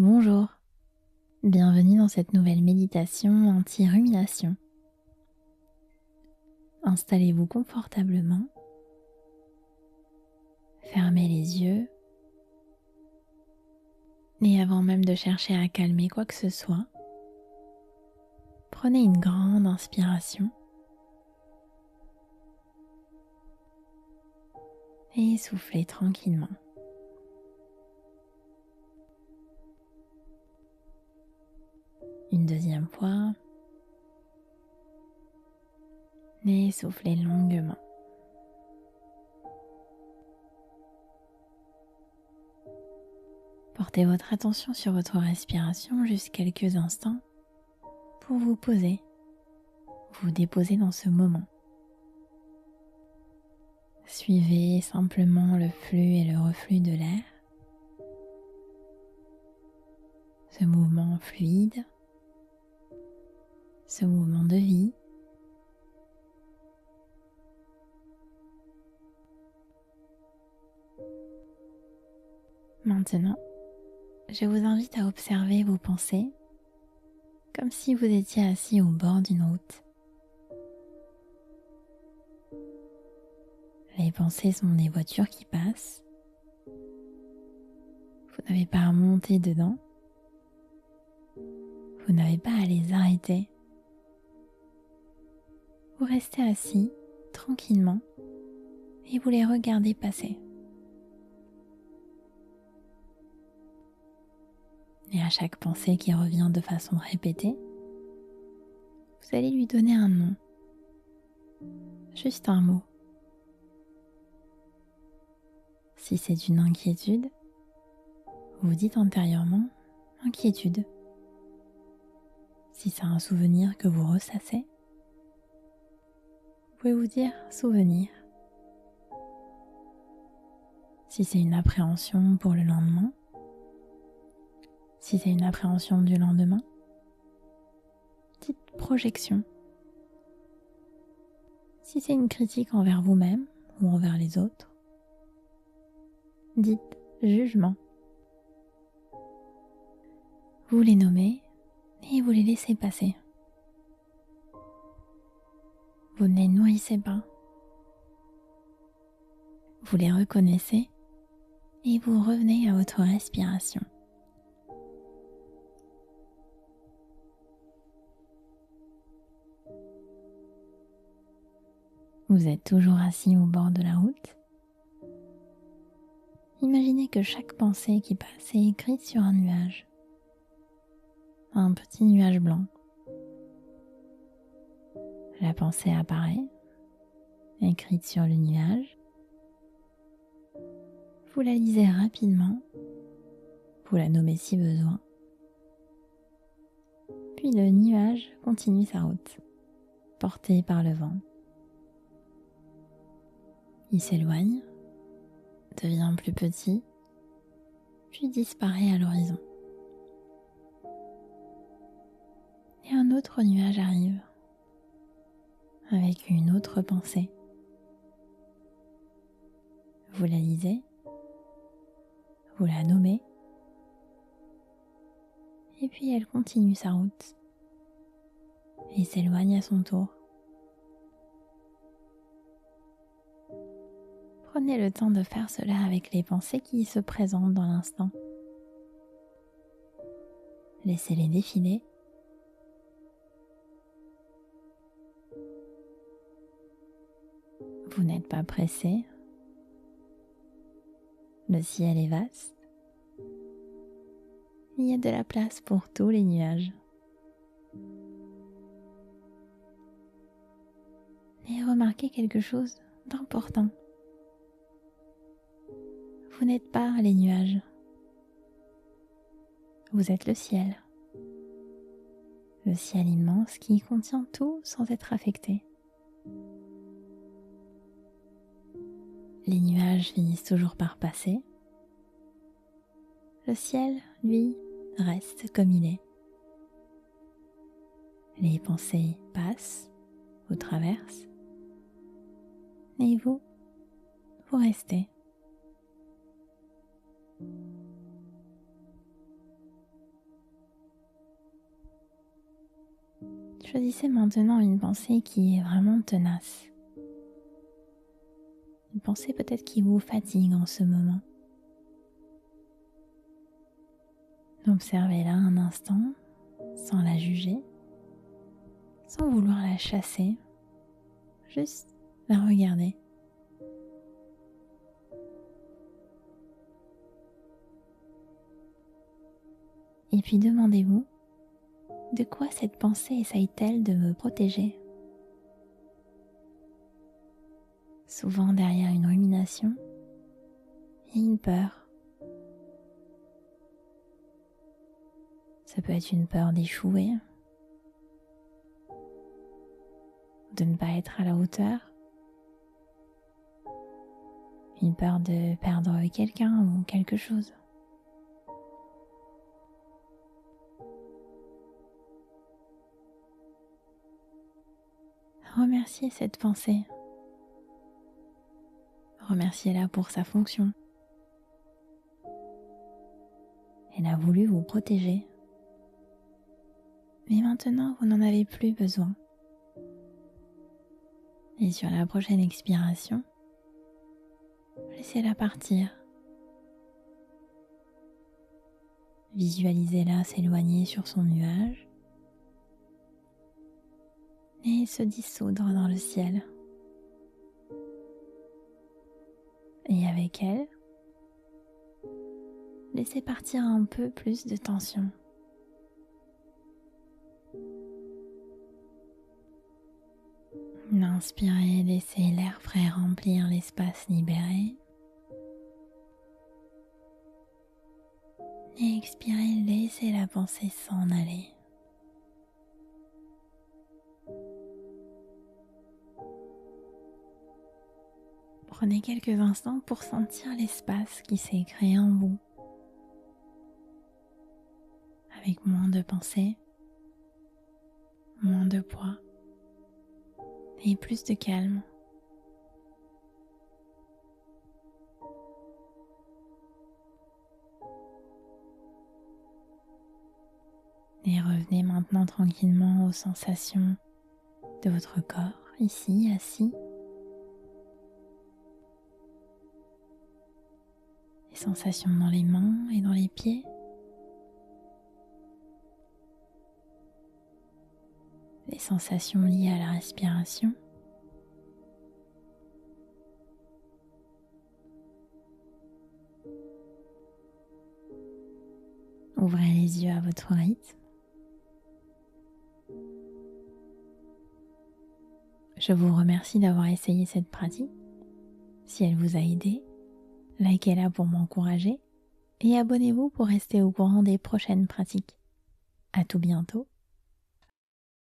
Bonjour, bienvenue dans cette nouvelle méditation anti-rumination. Installez-vous confortablement, fermez les yeux et avant même de chercher à calmer quoi que ce soit, prenez une grande inspiration et soufflez tranquillement. Une deuxième fois, et soufflez longuement. Portez votre attention sur votre respiration juste quelques instants pour vous poser, vous déposer dans ce moment. Suivez simplement le flux et le reflux de l'air, ce mouvement fluide, ce mouvement de vie. Maintenant, je vous invite à observer vos pensées comme si vous étiez assis au bord d'une route. Les pensées sont des voitures qui passent. Vous n'avez pas à monter dedans. Vous n'avez pas à les arrêter. Vous restez assis tranquillement et vous les regardez passer. Et à chaque pensée qui revient de façon répétée, vous allez lui donner un nom, juste un mot. Si c'est une inquiétude, vous dites intérieurement « inquiétude ». Si c'est un souvenir que vous ressassez, vous pouvez vous dire « souvenir ». Si c'est une appréhension pour le lendemain, si c'est une appréhension du lendemain, dites projection. Si c'est une critique envers vous-même ou envers les autres, dites jugement. Vous les nommez et vous les laissez passer. Vous ne les nourrissez pas. Vous les reconnaissez et vous revenez à votre respiration. Vous êtes toujours assis au bord de la route. Imaginez que chaque pensée qui passe est écrite sur un nuage. Un petit nuage blanc. La pensée apparaît, écrite sur le nuage. Vous la lisez rapidement, vous la nommez si besoin. Puis le nuage continue sa route, porté par le vent. Il s'éloigne, devient plus petit, puis disparaît à l'horizon. Et un autre nuage arrive, avec une autre pensée. Vous la lisez, vous la nommez, et puis elle continue sa route et s'éloigne à son tour. Prenez le temps de faire cela avec les pensées qui se présentent dans l'instant. Laissez-les défiler. Vous n'êtes pas pressé. Le ciel est vaste. Il y a de la place pour tous les nuages. Et remarquez quelque chose d'important. Vous n'êtes pas les nuages. Vous êtes le ciel. Le ciel immense qui contient tout sans être affecté. Les nuages finissent toujours par passer. Le ciel, lui, reste comme il est. Les pensées passent, vous traversent, et vous restez. choisissez maintenant une pensée qui est vraiment tenace. Une pensée peut-être qui vous fatigue en ce moment. Observez-la un instant sans la juger, sans vouloir la chasser, juste la regarder. Et puis demandez-vous, de quoi cette pensée essaye-t-elle de me protéger? Souvent derrière une rumination, il y a une peur. Ça peut être une peur d'échouer, de ne pas être à la hauteur, une peur de perdre quelqu'un ou quelque chose. Remerciez cette pensée. Remerciez-la pour sa fonction. Elle a voulu vous protéger. Mais maintenant, vous n'en avez plus besoin. Et sur la prochaine expiration, laissez-la partir. Visualisez-la s'éloigner sur son nuage et se dissoudre dans le ciel. Et avec elle, laissez partir un peu plus de tension. Inspirez, laissez l'air frais remplir l'espace libéré. Et expirez, laissez la pensée s'en aller. Prenez quelques instants pour sentir l'espace qui s'est créé en vous, avec moins de pensées, moins de poids et plus de calme. Et revenez maintenant tranquillement aux sensations de votre corps, ici, assis. Les sensations dans les mains et dans les pieds. Les sensations liées à la respiration. Ouvrez les yeux à votre rythme. Je vous remercie d'avoir essayé cette pratique. Si elle vous a aidé, likez-la pour m'encourager et abonnez-vous pour rester au courant des prochaines pratiques. À tout bientôt.